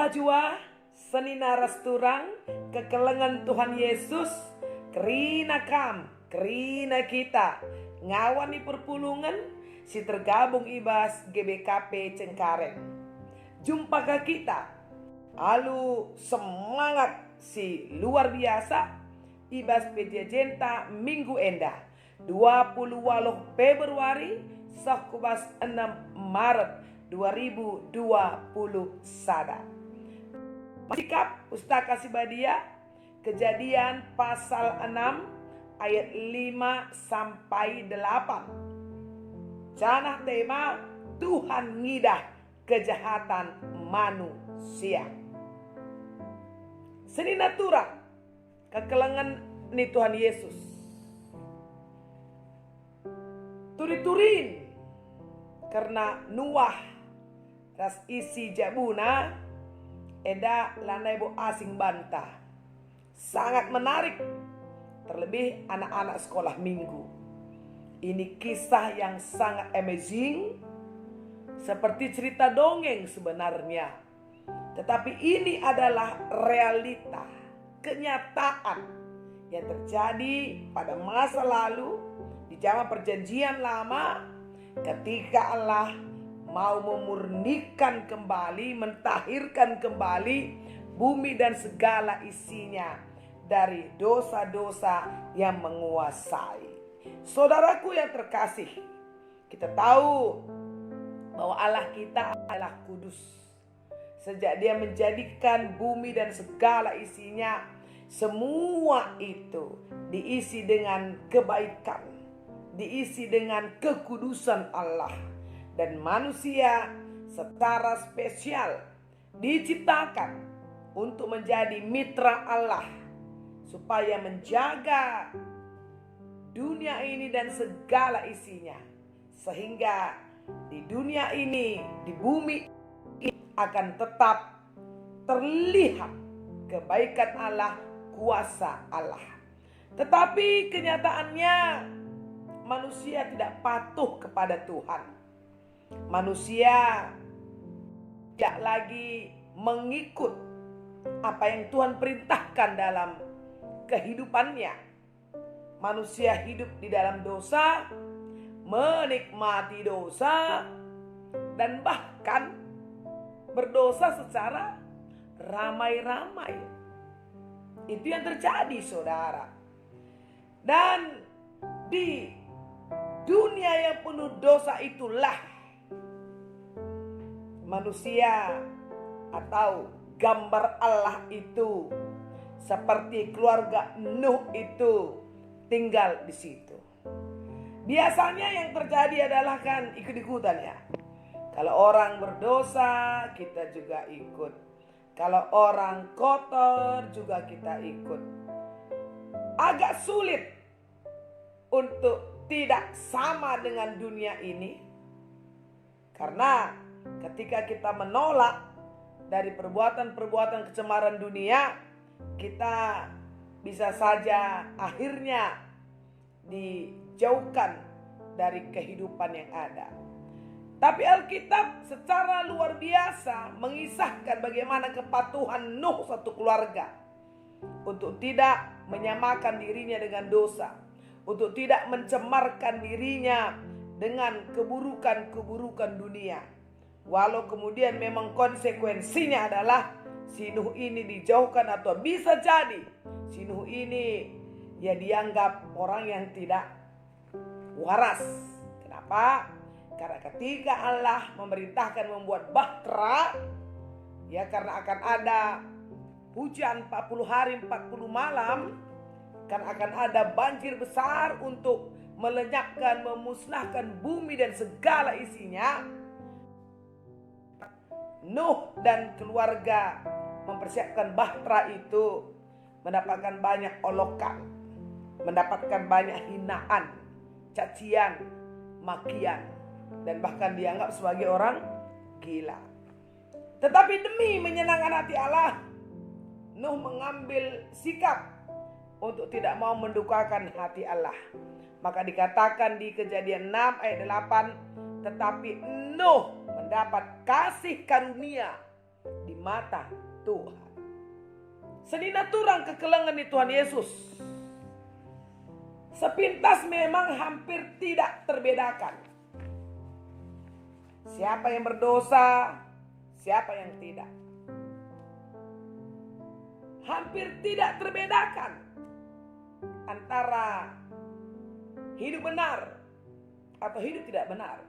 jua senina resturang kekelengan Tuhan Yesus kerina kita ngawani perpulungan si tergabung ibas GBKP Cengkareng. Jumpa ke kita alu semangat si luar biasa ibas PJJenta minggu endah 28 Februari sakubas 6 Maret 2021. Sikap Pustaka Sibadia Kejadian pasal 6 ayat 5 sampai 8. Canah tema Tuhan ngidah kejahatan manusia. Seni natura kekelengan ni Tuhan Yesus. Turi-turin karena Nuah ras isi jabuna eda lanai bo asing bantah. Sangat menarik, terlebih anak-anak sekolah minggu. Ini kisah yang sangat amazing, seperti cerita dongeng sebenarnya. Tetapi ini adalah realita, kenyataan yang terjadi pada masa lalu di zaman perjanjian lama, ketika Allah mau memurnikan kembali, mentahirkan kembali bumi dan segala isinya dari dosa-dosa yang menguasai. Saudaraku yang terkasih, kita tahu bahwa Allah kita adalah kudus. Sejak Dia menjadikan bumi dan segala isinya, semua itu diisi dengan kebaikan, diisi dengan kekudusan Allah. Dan manusia secara spesial diciptakan untuk menjadi mitra Allah, supaya menjaga dunia ini dan segala isinya, sehingga di dunia ini, di bumi ini akan tetap terlihat kebaikan Allah, kuasa Allah. Tetapi kenyataannya manusia tidak patuh kepada Tuhan. Manusia tidak lagi mengikut apa yang Tuhan perintahkan dalam kehidupannya. Manusia hidup di dalam dosa, menikmati dosa, dan bahkan berdosa secara ramai-ramai. Itu yang terjadi, saudara. Dan di dunia yang penuh dosa itulah manusia atau gambar Allah itu seperti keluarga Nuh itu tinggal di situ. Biasanya yang terjadi adalah kan ikut-ikutan ya. Kalau orang berdosa kita juga ikut. Kalau orang kotor juga kita ikut. Agak sulit untuk tidak sama dengan dunia ini, karena ketika kita menolak dari perbuatan-perbuatan kecemaran dunia, kita bisa saja akhirnya dijauhkan dari kehidupan yang ada. Tapi Alkitab secara luar biasa mengisahkan bagaimana kepatuhan Nuh satu keluarga untuk tidak menyamakan dirinya dengan dosa, untuk tidak mencemarkan dirinya dengan keburukan-keburukan dunia. Walau kemudian memang konsekuensinya adalah si Nuh ini dijauhkan, atau bisa jadi si Nuh ini ya dianggap orang yang tidak waras. Kenapa? Karena ketika Allah memerintahkan membuat bahtera, ya karena akan ada hujan 40 hari 40 malam, kan akan ada banjir besar untuk melenyapkan, memusnahkan bumi dan segala isinya. Nuh dan keluarga mempersiapkan bahtera itu mendapatkan banyak olokan, mendapatkan banyak hinaan, cacian, makian, dan bahkan dianggap sebagai orang gila. Tetapi demi menyenangkan hati Allah, Nuh mengambil sikap untuk tidak mau mendukakan hati Allah. Maka dikatakan di Kejadian 6 ayat 8, tetapi Nuh mendapat kasih karunia di mata Tuhan. Sedina turang kekelengan di Tuhan Yesus. Sepintas memang hampir tidak terbedakan. Siapa yang berdosa, siapa yang tidak. Hampir tidak terbedakan antara hidup benar atau hidup tidak benar.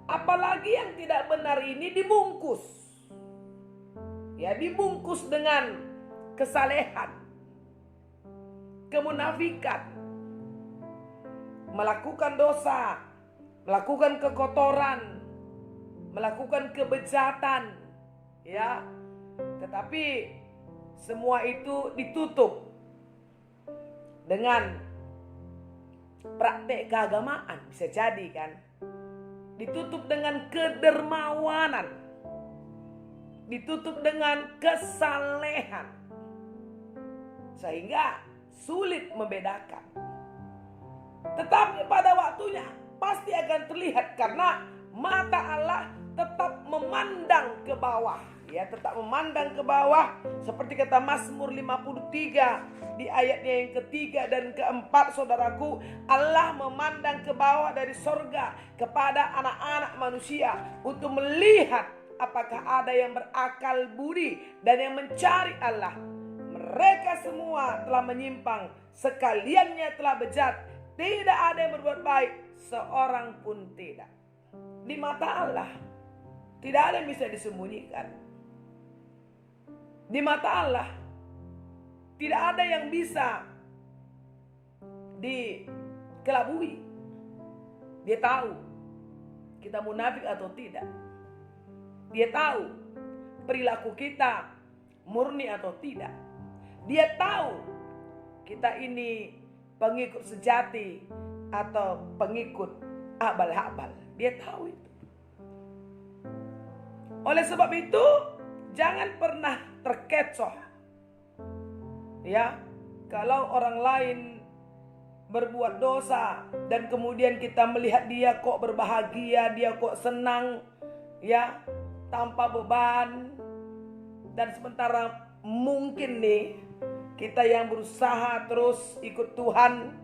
Apalagi yang tidak benar ini dibungkus. Ya, dibungkus dengan kesalehan, kemunafikan, melakukan dosa, melakukan kekotoran, melakukan kebejatan, ya. Tetapi semua itu ditutup dengan praktek keagamaan, bisa jadi kan? Ditutup dengan kedermawanan, ditutup dengan kesalehan, sehingga sulit membedakan. Tetapi pada waktunya pasti akan terlihat, karena mata Allah tetap memandang ke bawah. Ya, tetap memandang ke bawah, seperti kata Mazmur 53 di ayatnya yang ketiga dan keempat, saudaraku. Allah memandang ke bawah dari sorga kepada anak-anak manusia untuk melihat apakah ada yang berakal budi dan yang mencari Allah. Mereka semua telah menyimpang, sekaliannya telah bejat, tidak ada yang berbuat baik, seorang pun tidak. Di mata Allah tidak ada yang bisa disembunyikan. Di mata Allah tidak ada yang bisa dikelabui. Dia tahu kita munafik atau tidak. Dia tahu perilaku kita murni atau tidak. Dia tahu kita ini pengikut sejati atau pengikut abal-abal. Dia tahu itu. Oleh sebab itu, jangan pernah terkecoh. Ya, kalau orang lain berbuat dosa dan kemudian kita melihat dia kok berbahagia, dia kok senang, ya, tanpa beban, dan sementara mungkin nih kita yang berusaha terus ikut Tuhan,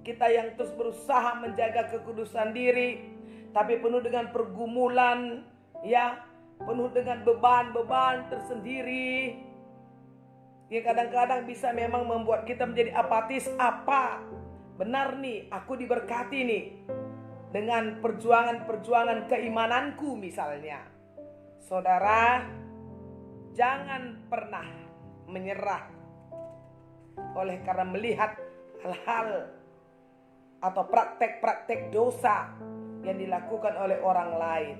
kita yang terus berusaha menjaga kekudusan diri, tapi penuh dengan pergumulan, ya, penuh dengan beban-beban tersendiri, yang kadang-kadang bisa memang membuat kita menjadi apatis. Apa benar nih aku diberkati nih dengan perjuangan-perjuangan keimananku misalnya. Saudara, jangan pernah menyerah oleh karena melihat hal-hal atau praktek-praktek dosa yang dilakukan oleh orang lain.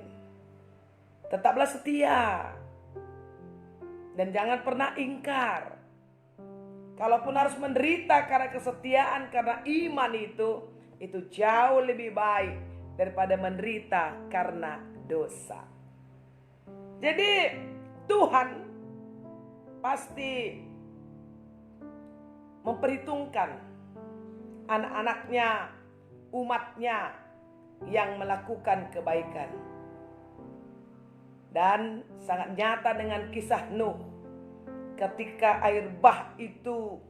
Tetaplah setia dan jangan pernah ingkar. Kalaupun harus menderita karena kesetiaan, karena iman itu jauh lebih baik daripada menderita karena dosa. Jadi Tuhan pasti memperhitungkan anak-anaknya, umatnya yang melakukan kebaikan. Dan sangat nyata dengan kisah Nuh. Ketika air bah itu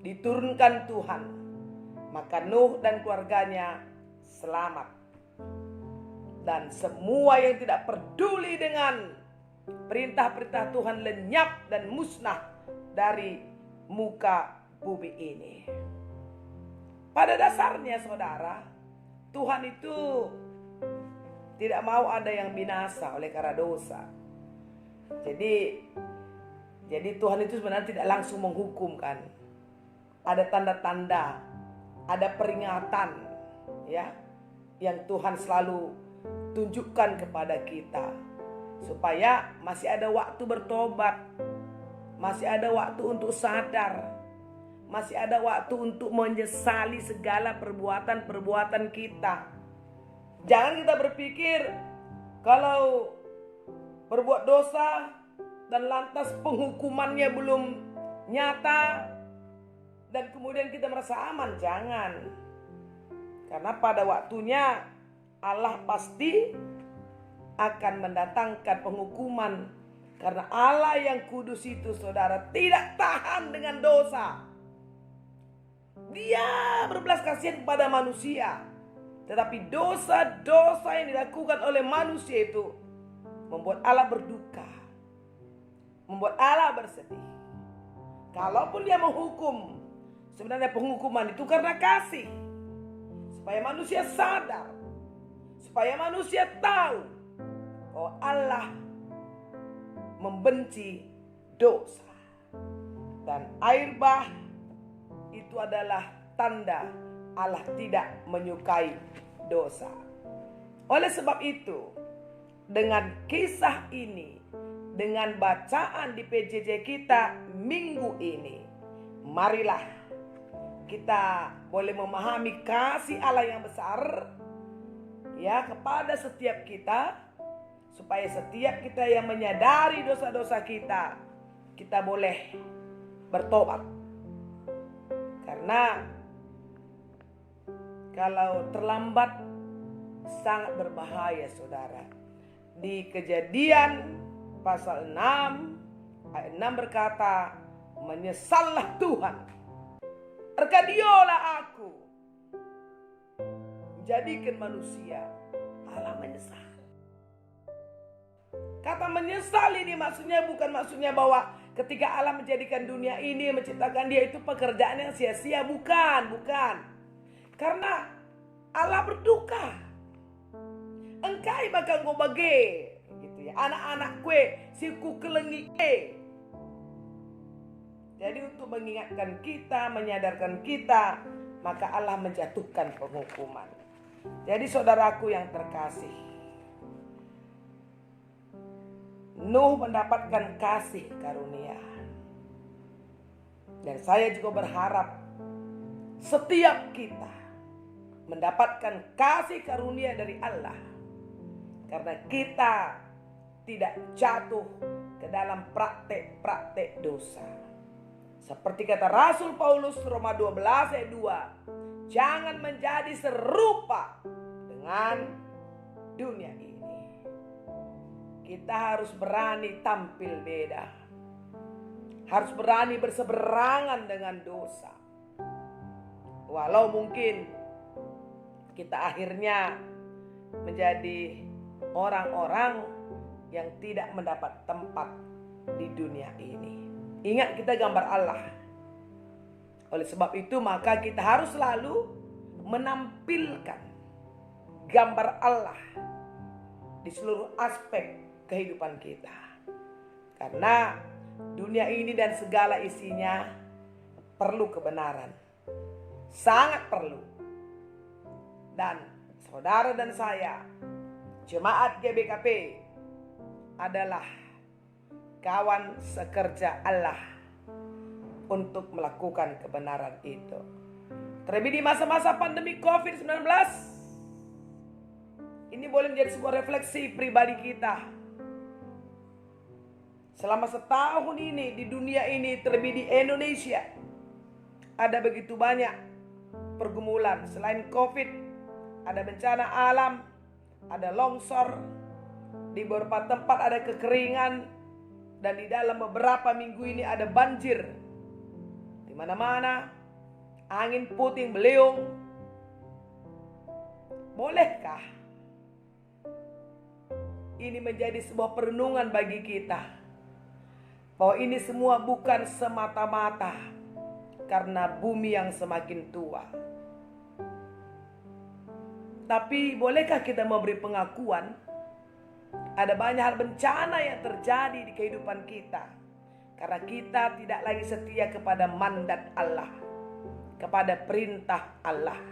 diturunkan Tuhan, maka Nuh dan keluarganya selamat. Dan semua yang tidak peduli dengan perintah-perintah Tuhan lenyap dan musnah dari muka bumi ini. Pada dasarnya saudara, Tuhan itu tidak mau ada yang binasa oleh karena dosa. Jadi Tuhan itu sebenarnya tidak langsung menghukum kan. Ada tanda-tanda, ada peringatan, ya, yang Tuhan selalu tunjukkan kepada kita supaya masih ada waktu bertobat, masih ada waktu untuk sadar, masih ada waktu untuk menyesali segala perbuatan-perbuatan kita. Jangan kita berpikir kalau berbuat dosa dan lantas penghukumannya belum nyata dan kemudian kita merasa aman. Jangan. Karena pada waktunya Allah pasti akan mendatangkan penghukuman Karena Allah yang kudus itu, saudara, tidak tahan dengan dosa. Dia berbelas kasihan kepada manusia. Tetapi dosa-dosa yang dilakukan oleh manusia itu membuat Allah berduka, membuat Allah bersedih. Kalaupun dia menghukum, sebenarnya penghukuman itu karena kasih. Supaya manusia sadar, supaya manusia tahu bahwa Allah membenci dosa. Dan air bah itu adalah tanda Allah tidak menyukai dosa. Oleh sebab itu, dengan kisah ini, dengan bacaan di PJJ kita minggu ini, marilah kita boleh memahami kasih Allah yang besar ya kepada setiap kita, supaya setiap kita yang menyadari dosa-dosa kita, kita boleh bertobat. Karena kalau terlambat sangat berbahaya, saudara. Di Kejadian pasal 6 ayat 6 berkata, menyesallah Tuhan, terkadiolah aku, jadikan manusia. Allah menyesal. Kata menyesal ini bukan maksudnya bahwa ketika Allah menjadikan dunia ini, menciptakan dia, itu pekerjaan yang sia-sia. Bukan. Karena Allah berduka. Engkai bakal gue bagi, gitu ya. Anak-anak gue, si ku kelengi ke. Jadi untuk mengingatkan kita, menyadarkan kita, maka Allah menjatuhkan penghukuman. Jadi saudaraku yang terkasih, Nuh mendapatkan kasih karunia. Dan saya juga berharap setiap kita mendapatkan kasih karunia dari Allah. Karena kita tidak jatuh ke dalam praktek-praktek dosa. Seperti kata Rasul Paulus Roma 12 ayat 2. Jangan menjadi serupa dengan dunia ini. Kita harus berani tampil beda. Harus berani berseberangan dengan dosa. Walau mungkin kita akhirnya menjadi orang-orang yang tidak mendapat tempat di dunia ini. Ingat, kita gambar Allah. Oleh sebab itu maka kita harus selalu menampilkan gambar Allah di seluruh aspek kehidupan kita. Karena dunia ini dan segala isinya perlu kebenaran. Sangat perlu. Dan saudara dan saya, jemaat GBKP, adalah kawan sekerja Allah untuk melakukan kebenaran itu. Terlebih di masa-masa pandemi COVID-19, ini boleh menjadi sebuah refleksi pribadi kita. Selama setahun ini di dunia ini, terlebih di Indonesia, ada begitu banyak pergumulan. Selain COVID, ada bencana alam, ada longsor, di beberapa tempat ada kekeringan, dan di dalam beberapa minggu ini ada banjir. Di mana-mana angin puting beliung. Bolehkah ini menjadi sebuah perenungan bagi kita, bahwa ini semua bukan semata-mata karena bumi yang semakin tua, tapi bolehkah kita memberi pengakuan ada banyak hal bencana yang terjadi di kehidupan kita karena kita tidak lagi setia kepada mandat Allah, kepada perintah Allah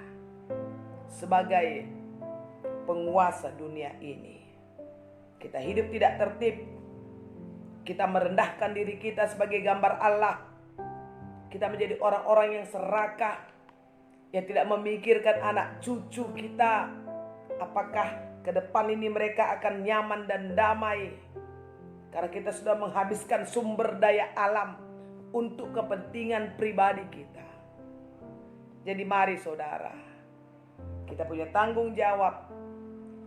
sebagai penguasa dunia ini. Kita hidup tidak tertib. Kita merendahkan diri kita sebagai gambar Allah. Kita menjadi orang-orang yang serakah, yang tidak memikirkan anak cucu kita, apakah ke depan ini mereka akan nyaman dan damai. Karena kita sudah menghabiskan sumber daya alam untuk kepentingan pribadi kita. Jadi mari saudara, kita punya tanggung jawab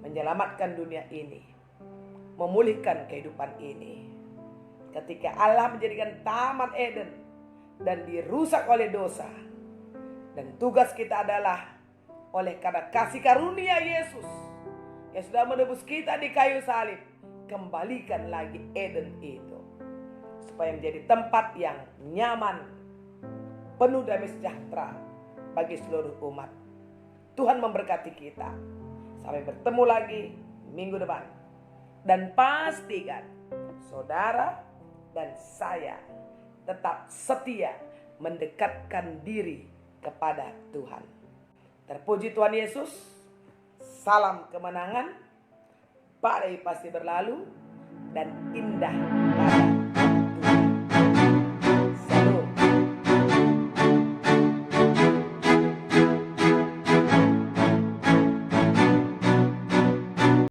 menyelamatkan dunia ini, memulihkan kehidupan ini. ketika Allah menjadikan Taman Eden dan dirusak oleh dosa. Dan tugas kita adalah oleh karena kasih karunia Yesus yang sudah menebus kita di kayu salib, kembalikan lagi Eden itu supaya menjadi tempat yang nyaman, penuh damai sejahtera bagi seluruh umat. Tuhan memberkati kita. Sampai bertemu lagi minggu depan. Dan pastikan saudara dan saya tetap setia mendekatkan diri kepada Tuhan. Terpuji Tuhan Yesus. Salam kemenangan. Badai pasti berlalu dan indah pada